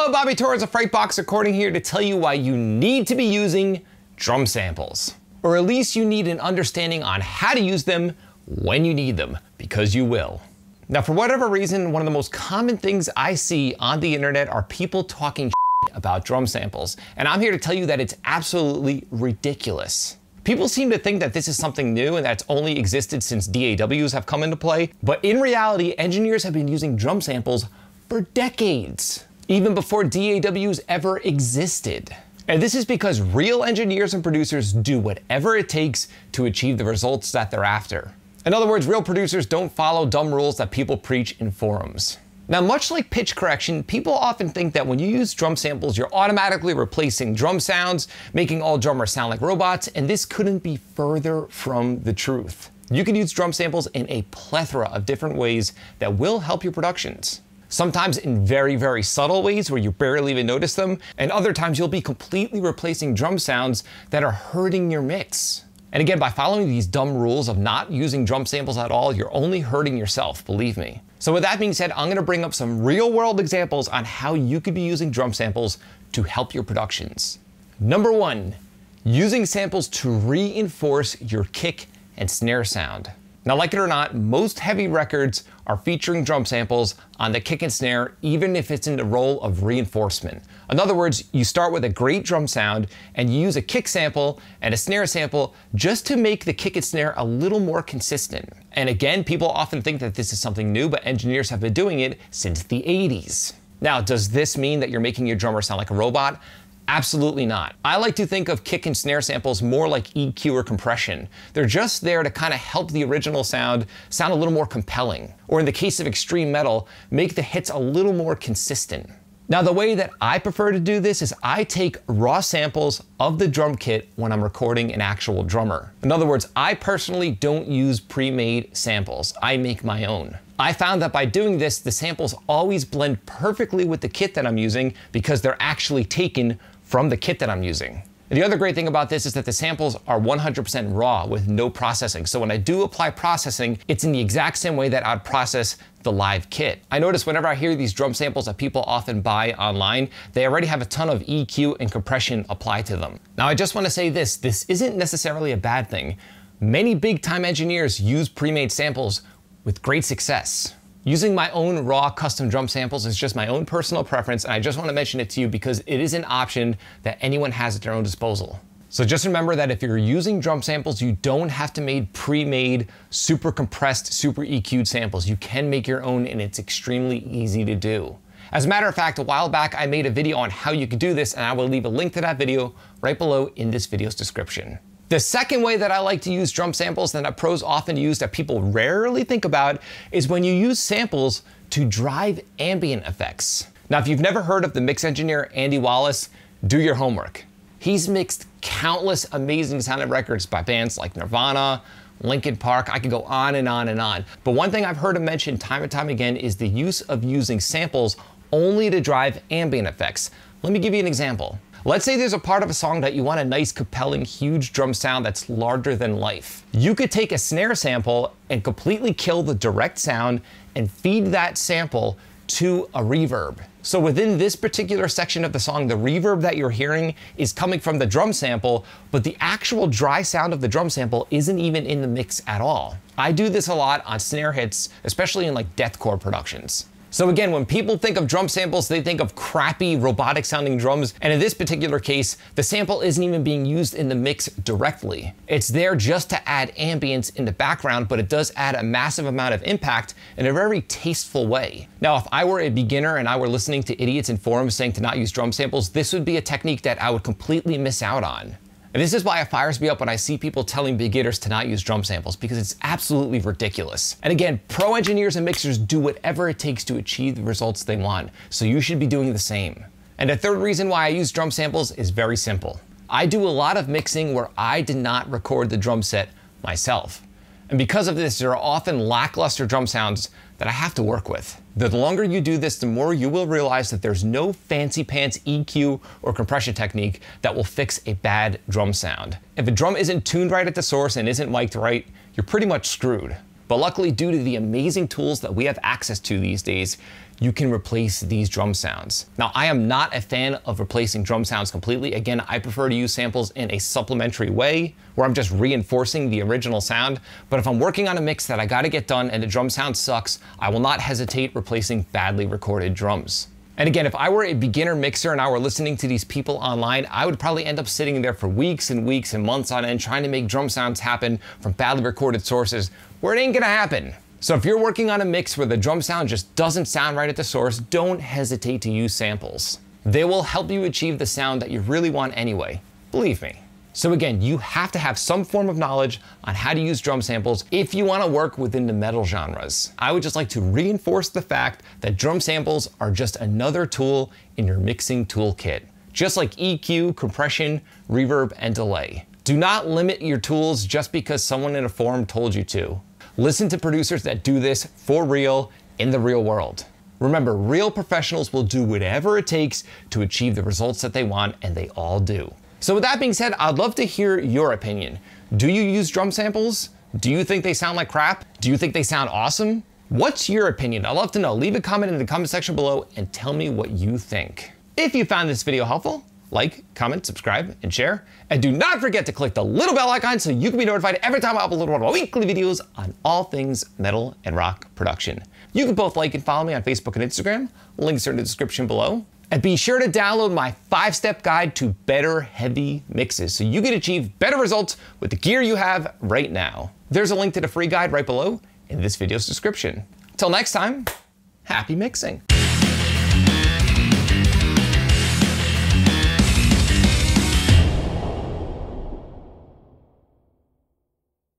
Hello, Bobby Torres of Frightbox recording here to tell you why you need to be using drum samples. Or at least you need an understanding on how to use them when you need them, because you will. Now, for whatever reason, one of the most common things I see on the internet are people talking about drum samples. And I'm here to tell you that it's absolutely ridiculous. People seem to think that this is something new and that's only existed since DAWs have come into play. But in reality, engineers have been using drum samples for decades, even before DAWs ever existed. And this is because real engineers and producers do whatever it takes to achieve the results that they're after. In other words, real producers don't follow dumb rules that people preach in forums. Now, much like pitch correction, people often think that when you use drum samples, you're automatically replacing drum sounds, making all drummers sound like robots, and this couldn't be further from the truth. You can use drum samples in a plethora of different ways that will help your productions. Sometimes in very, very subtle ways where you barely even notice them, and other times you'll be completely replacing drum sounds that are hurting your mix. And again, by following these dumb rules of not using drum samples at all, you're only hurting yourself, believe me. So with that being said, I'm gonna bring up some real world examples on how you could be using drum samples to help your productions. Number one, using samples to reinforce your kick and snare sound. Now, like it or not, most heavy records are featuring drum samples on the kick and snare, even if it's in the role of reinforcement. In other words, you start with a great drum sound and you use a kick sample and a snare sample just to make the kick and snare a little more consistent. And again, people often think that this is something new, but engineers have been doing it since the 80s. Now, does this mean that you're making your drummer sound like a robot? Absolutely not. I like to think of kick and snare samples more like EQ or compression. They're just there to kind of help the original sound a little more compelling. Or in the case of extreme metal, make the hits a little more consistent. Now, the way that I prefer to do this is I take raw samples of the drum kit when I'm recording an actual drummer. In other words, I personally don't use pre-made samples. I make my own. I found that by doing this, the samples always blend perfectly with the kit that I'm using because they're actually taken from the kit that I'm using. And the other great thing about this is that the samples are 100% raw with no processing. So when I do apply processing, it's in the exact same way that I'd process the live kit. I notice whenever I hear these drum samples that people often buy online, they already have a ton of EQ and compression applied to them. Now, I just want to say this isn't necessarily a bad thing. Many big time engineers use pre-made samples with great success. Using my own raw custom drum samples is just my own personal preference, and I just want to mention it to you because it is an option that anyone has at their own disposal. So just remember that if you're using drum samples, you don't have to make pre-made, super compressed, super EQ'd samples. You can make your own, and it's extremely easy to do. As a matter of fact, a while back, I made a video on how you could do this, and I will leave a link to that video right below in this video's description. The second way that I like to use drum samples that pros often use that people rarely think about is when you use samples to drive ambient effects. Now, if you've never heard of the mix engineer Andy Wallace, do your homework. He's mixed countless amazing sounding records by bands like Nirvana, Linkin Park, I could go on and on and on. But one thing I've heard him mention time and time again is the use of using samples only to drive ambient effects. Let me give you an example. Let's say there's a part of a song that you want a nice, compelling, huge drum sound that's larger than life. You could take a snare sample and completely kill the direct sound and feed that sample to a reverb. So within this particular section of the song, the reverb that you're hearing is coming from the drum sample, but the actual dry sound of the drum sample isn't even in the mix at all. I do this a lot on snare hits, especially in like deathcore productions. So again, when people think of drum samples, they think of crappy robotic sounding drums. And in this particular case, the sample isn't even being used in the mix directly. It's there just to add ambience in the background, but it does add a massive amount of impact in a very tasteful way. Now, if I were a beginner and I were listening to idiots in forums saying to not use drum samples, this would be a technique that I would completely miss out on. And this is why it fires me up when I see people telling beginners to not use drum samples, because it's absolutely ridiculous. And again, pro engineers and mixers do whatever it takes to achieve the results they want, so you should be doing the same. And the third reason why I use drum samples is very simple. I do a lot of mixing where I did not record the drum set myself. And because of this, there are often lackluster drum sounds that I have to work with. The longer you do this, the more you will realize that there's no fancy pants EQ or compression technique that will fix a bad drum sound. If a drum isn't tuned right at the source and isn't mic'd right, you're pretty much screwed. But luckily, due to the amazing tools that we have access to these days, you can replace these drum sounds. Now, I am not a fan of replacing drum sounds completely. Again, I prefer to use samples in a supplementary way where I'm just reinforcing the original sound. But if I'm working on a mix that I gotta get done and the drum sound sucks, I will not hesitate replacing badly recorded drums. And again, if I were a beginner mixer and I were listening to these people online, I would probably end up sitting there for weeks and weeks and months on end trying to make drum sounds happen from badly recorded sources where it ain't gonna happen. So if you're working on a mix where the drum sound just doesn't sound right at the source, don't hesitate to use samples. They will help you achieve the sound that you really want anyway, believe me. So again, you have to have some form of knowledge on how to use drum samples if you want to work within the metal genres. I would just like to reinforce the fact that drum samples are just another tool in your mixing toolkit, just like EQ, compression, reverb, and delay. Do not limit your tools just because someone in a forum told you to. Listen to producers that do this for real in the real world. Remember, real professionals will do whatever it takes to achieve the results that they want, and they all do. So with that being said, I'd love to hear your opinion. Do you use drum samples? Do you think they sound like crap? Do you think they sound awesome? What's your opinion? I'd love to know. Leave a comment in the comment section below and tell me what you think. If you found this video helpful, like, comment, subscribe, and share. And do not forget to click the little bell icon so you can be notified every time I upload one of my weekly videos on all things metal and rock production. You can both like and follow me on Facebook and Instagram. Links are in the description below. And be sure to download my 5-step guide to better heavy mixes so you can achieve better results with the gear you have right now. There's a link to the free guide right below in this video's description. Till next time, happy mixing.